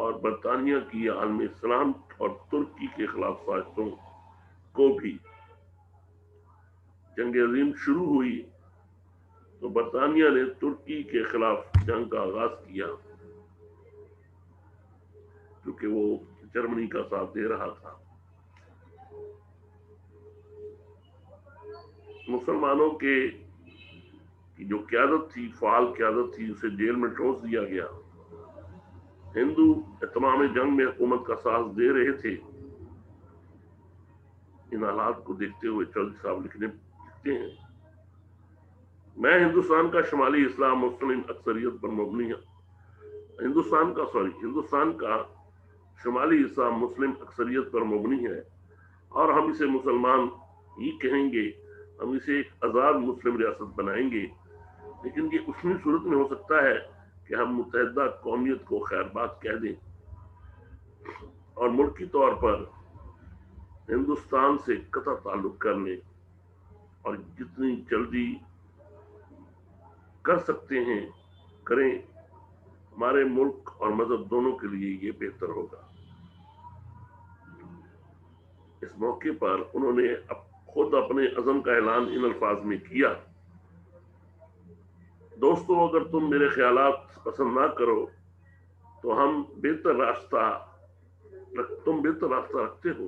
اور برطانیہ کی عالم اسلام اور ترکی کے خلاف سازشوں کو بھی جنگ عظیم شروع ہوئی تو برطانیہ نے ترکی کے خلاف جنگ کا آغاز کیا، کیونکہ وہ جرمنی کا ساتھ دے رہا تھا۔ مسلمانوں کی جو قیادت تھی، فعال قیادت تھی، اسے جیل میں ٹھونس دیا گیا۔ ہندو اتمام جنگ میں حکومت کا ساتھ دے رہے تھے۔ ان حالات کو دیکھتے ہوئے چودھری صاحب لکھتے ہیں، میں ہندوستان کا شمالی اسلام مسلم اکثریت پر مبنی ہے، ہندوستان کا شمالی اسلام مسلم اکثریت پر مبنی ہے، اور ہم اسے مسلمان ہی کہیں گے، ہم اسے ایک آزاد مسلم ریاست بنائیں گے، لیکن یہ اتنی صورت میں ہو سکتا ہے کہ ہم متحدہ قومیت کو خیر بات کہہ دیں اور ملکی طور پر ہندوستان سے قطع تعلق کر لیں، اور جتنی جلدی کر سکتے ہیں کریں، ہمارے ملک اور مذہب دونوں کے لیے یہ بہتر ہوگا۔ اس موقع پر انہوں نے خود اپنے عزم کا اعلان ان الفاظ میں کیا، دوستو اگر تم میرے خیالات پسند نہ کرو تو تم بہتر راستہ رکھتے ہو۔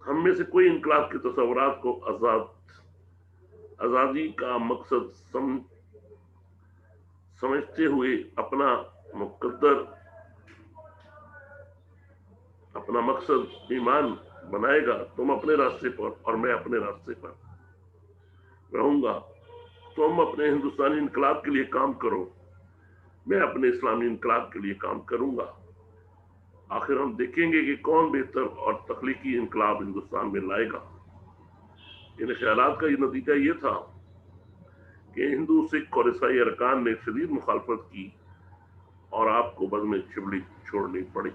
ہم میں سے کوئی انقلاب کے تصورات کو آزادی کا مقصد سمجھتے ہوئے اپنا مقصد ایمان بنائے گا، تم اپنے راستے پر اور میں اپنے راستے پر رہوں گا۔ تم اپنے ہندوستانی انقلاب کے لیے کام کرو، میں اپنے اسلامی انقلاب کے لیے کام کروں گا۔ آخر ہم دیکھیں گے کہ کون بہتر اور تخلیقی انقلاب ہندوستان میں لائے گا۔ ان خیالات کا یہ نتیجہ یہ تھا کہ ہندو، سکھ اور عیسائی ارکان نے شدید مخالفت کی اور آپ کو بزم چھبڑی چھوڑنی پڑی۔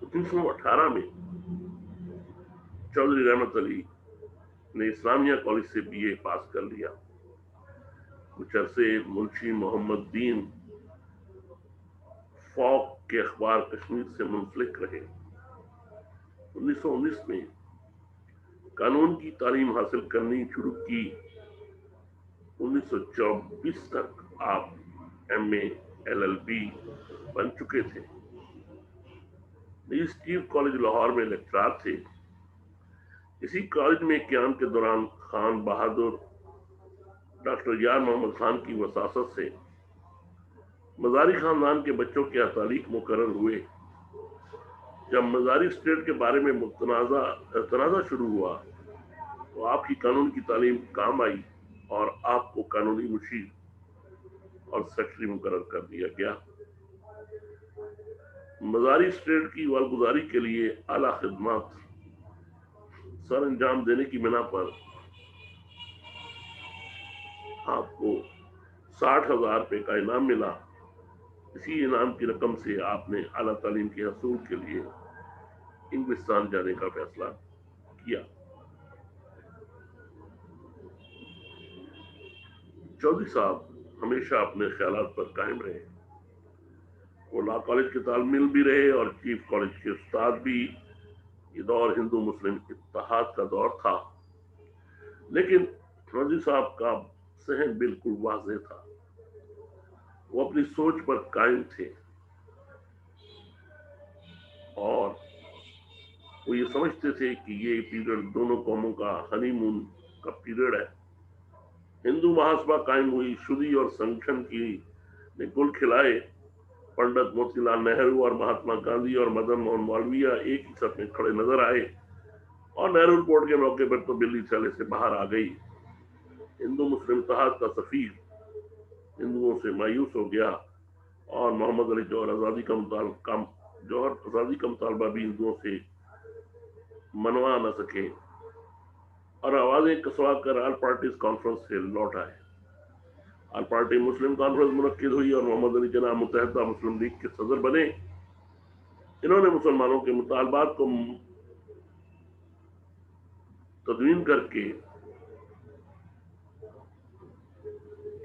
1918 میں چودھری رحمت علی نے اسلامیہ کالج سے BA پاس کر لیا۔ کچھ عرصے منشی محمد دین فوق کے اخبار کشمیر سے منسلک رہے۔ 1919 میں قانون کی تعلیم حاصل کرنی شروع کی۔ 1924 تک آپ MA LLB بن چکے تھے۔ اسٹیو کالج لاہور میں لیکچرار تھے۔ اسی کالج میں قیام کے دوران خان بہادر ڈاکٹر یار محمد خان کی وساست سے مزاری خاندان کے بچوں کے اتالیق مقرر ہوئے۔ جب مزاری اسٹیٹ کے بارے میں تنازع شروع ہوا تو آپ کی قانون کی تعلیم کام آئی اور آپ کو قانونی مشیر اور سیکرٹری مقرر کر دیا گیا۔ مزاری اسٹیٹ کی والگزاری کے لیے اعلیٰ خدمات سر انجام دینے کی بنا پر آپ کو 60,000 روپے کا انعام ملا۔ اسی انعام کی رقم سے آپ نے اعلیٰ تعلیم کے حصول کے لیے انگلستان جانے کا فیصلہ کیا۔ چودھری صاحب ہمیشہ اپنے خیالات پر قائم رہے۔ وہ لا کالج کے طالب علم بھی رہے اور چیف کالج کے استاد بھی۔ یہ دور ہندو مسلم اتحاد کا دور تھا، لیکن چودھری صاحب کا ذہن بالکل واضح تھا۔ وہ اپنی سوچ پر قائم تھے اور وہ یہ سمجھتے تھے کہ یہ پیریڈ دونوں قوموں کا ہنی مون کا پیریڈ ہے۔ ہندو مہاسبھا قائم ہوئی، شدی اور سنگٹھن کی نے گل کھلائے۔ پنڈت موتی لال نہرو اور مہاتما گاندھی اور مدن موہن مالویہ ایک ہی ساتھ میں کھڑے نظر آئے، اور نہرو رپورٹ کے موقع پر تو دلی تھیلے سے باہر آ گئی۔ ہندو مسلم اتحاد کا سفیر ہندوؤں سے مایوس ہو گیا، اور محمد علی جوہر آزادی کا مطالبہ بھی ہندوؤں سے منوا نہ سکے، اور آوازیں کسوا کر آل پارٹیز کانفرنس سے لوٹ آئے۔ آل پارٹی مسلم کانفرنس منعقد ہوئی اور محمد علی جناح متحدہ مسلم لیگ کے صدر بنے۔ انہوں نے مسلمانوں کے مطالبات کو تدوین کر کے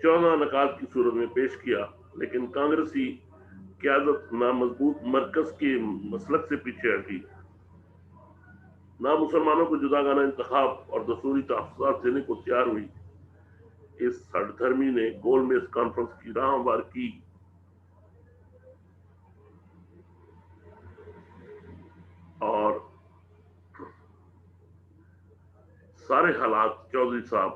14 نکات کی صورت میں پیش کیا، لیکن کانگریسی قیادت نہ مضبوط مرکز کے مسلک سے پیچھے ہٹی، نہ مسلمانوں کو جداگانہ انتخاب اور دستوری تحفظات دینے کو تیار ہوئی۔ اس ہٹ دھرمی نے گول میز کانفرنس کی راہ ہموار کی اور سارے حالات چودھری صاحب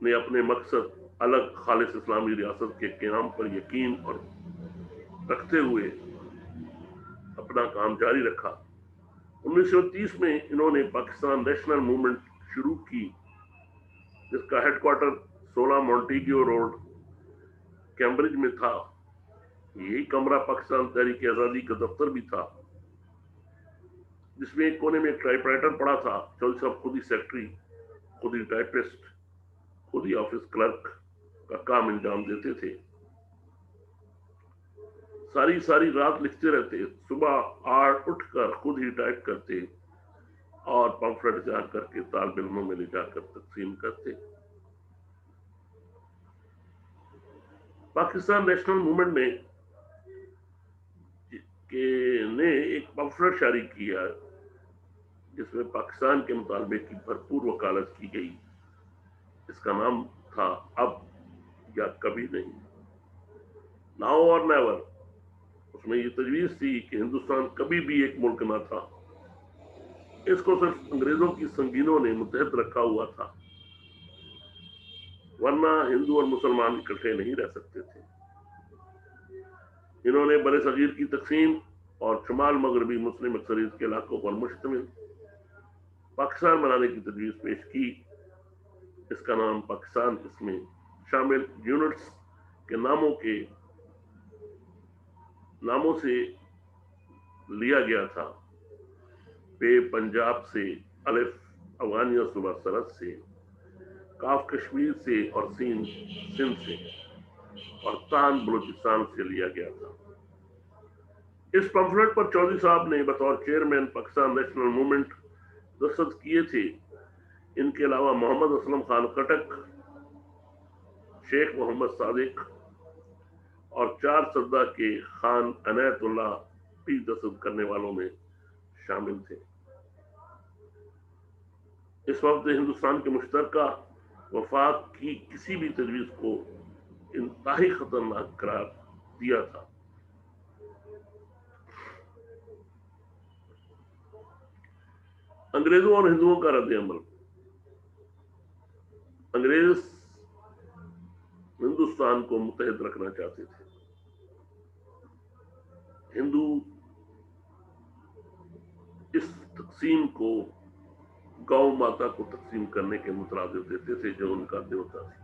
نے اپنے مقصد الگ خالص اسلامی ریاست کے قیام پر یقین اور رکھتے ہوئے اپنا کام جاری رکھا۔ 1930 میں انہوں نے پاکستان نیشنل موومنٹ شروع کی، جس کا ہیڈ کوارٹر 16 مونٹیگیو روڈ کیمبرج میں تھا۔ یہی کمرہ پاکستان تحریک آزادی کا دفتر بھی تھا، جس میں ایک کونے میں ایک ٹائپ رائٹر پڑا تھا۔ چودھری صاحب خود ہی سیکرٹری، خود ہی ٹائپسٹ، خود ہی آفس کلرک کا کام انجام دیتے تھے۔ ساری رات لکھتے رہتے، صبح اٹھ کر خود ہی ٹائپ کرتے اور پمفلٹ جا کر کے طالب علموں میں لے جا کر تقسیم کرتے۔ پاکستان نیشنل موومنٹ نے ایک پمفلٹ جاری کیا جس میں پاکستان کے مطالبے کی بھرپور وکالت کی گئی۔ اس کا نام تھا اب یا کبھی نہیں، ناؤ اور نیور۔ اس میں یہ تجویز تھی کہ ہندوستان کبھی بھی ایک ملک نہ تھا، اس کو صرف انگریزوں کی سنگینوں نے متحد رکھا ہوا تھا، ورنہ ہندو اور مسلمان اکٹھے نہیں رہ سکتے تھے۔ انہوں نے برِ صغیر کی تقسیم اور شمال مغربی مسلم اکثریت کے علاقوں پر مشتمل پاکستان بنانے کی تجویز پیش کی۔ اس کا نام پاکستان اس میں شامل یونٹس کے ناموں سے لیا گیا تھا۔ پے پنجاب سے، الف افغانیہ صوبہ سرحد سے، کاف کشمیر سے اور سین سندھ سے اور تان بلوچستان سے لیا گیا تھا۔ اس پمفلٹ پر چودھری صاحب نے بطور چیئرمین پاکستان نیشنل موومنٹ دستخط کیے تھے۔ ان کے علاوہ محمد اسلم خان خٹک، شیخ محمد صادق اور 4 سدہ کے خان عنایت اللہ بھی دستخط کرنے والوں میں شامل تھے۔ اس وقت ہندوستان کے مشترکہ وفاق کی کسی بھی تجویز کو انتہائی خطرناک قرار دیا تھا۔ انگریزوں اور ہندوؤں کا رد عمل۔ انگریز ہندوستان کو متحد رکھنا چاہتے تھے، ہندو اس تقسیم کو گاؤں ماتا کو تقسیم کرنے کے مترادف دیتے تھے جو ان کا دیوتا تھی۔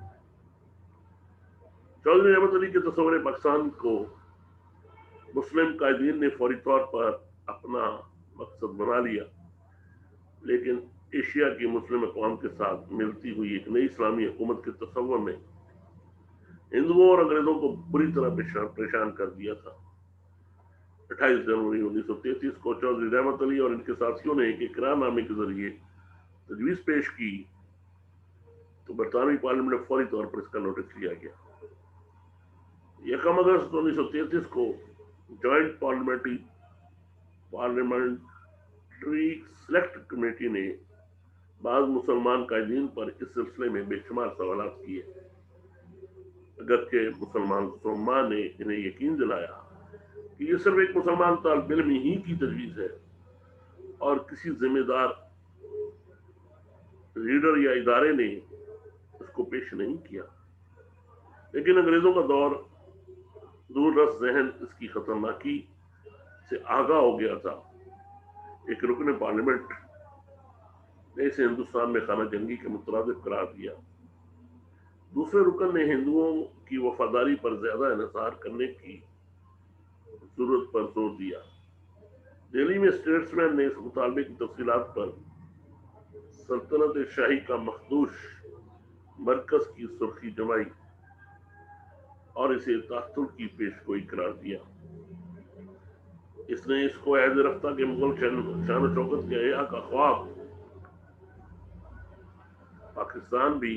چودھری رحمت علی کے تصور پاکستان کو مسلم قائدین نے فوری طور پر اپنا مقصد بنا لیا، لیکن ایشیا کی مسلم اقوام کے ساتھ ملتی ہوئی ایک نئی اسلامی حکومت کے تصور نے ہندوؤں اور انگریزوں کو بری طرح پریشان کر دیا تھا۔ 28 جنوری 1933 کو چودھری رحمت علی اور ان کے ساتھیوں نے ایک اقرار نامے کے ذریعے تجویز پیش کی تو برطانوی پارلیمنٹ میں فوری طور پر اس کا نوٹس لیا گیا۔ 1 اگست 1933 کو جوائنٹ پارلیمنٹری سلیکٹ کمیٹی نے بعض مسلمان قائدین پر اس سلسلے میں بے شمار سوالات کیے، اگرچہ مسلمان صومعہ نے انہیں یقین دلایا کہ یہ صرف ایک مسلمان طالب علم ہی کی تجویز ہے اور کسی ذمہ دار لیڈر یا ادارے نے اس کو پیش نہیں کیا، لیکن انگریزوں کا دور رس ذہن اس کی خطرناکی سے آگاہ ہو گیا تھا۔ ایک رکن پارلیمنٹ نے اسے ہندوستان میں خانہ جنگی کے مترادف قرار دیا۔ دوسرے رکن نے ہندوؤں کی وفاداری پر زیادہ انحصار کرنے کی ضرورت پر زور دیا۔ دہلی میں اسٹیٹسمین نے اس مطالبے کی تفصیلات پر سلطنت شاہی کا مخدوش مرکز کی سرخی جمائی اور اسے تعطل کی پیشگوئی قرار دیا۔ اس نے اس کو عہد رفتہ کے مغل شان و شوکت کے احیا کا خواب پاکستان بھی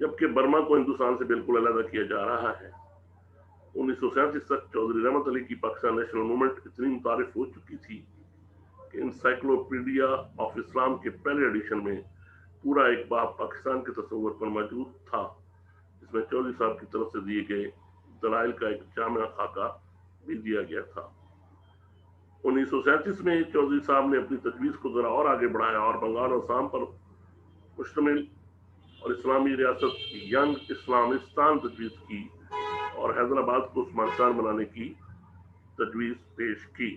جبکہ برما کو ہندوستان سے بالکل علیحدہ کیا جا رہا ہے۔ 1937 تک چودھری رحمت علی کی پاکستان نیشنل موومنٹ اتنی متعارف ہو چکی تھی کہ انسائکلوپیڈیا آف اسلام کے پہلے ایڈیشن میں پورا ایک باب پاکستان کے تصور پر موجود تھا، جس میں چودھری صاحب کی طرف سے دیے گئے دلائل کا ایک جامع خاکہ بھی دیا گیا تھا۔ 1937 میں چودھری صاحب نے اپنی تجویز کو ذرا اور آگے بڑھایا اور بنگال اور آسام پر مشتمل اور اسلامی ریاست ینگ اسلامستان تجویز کی اور حیدرآباد کو عثمانستان بنانے کی تجویز پیش کی۔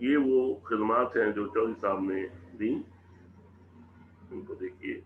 یہ وہ خدمات ہیں جو چودھری صاحب نے دی، ان کو دیکھیے۔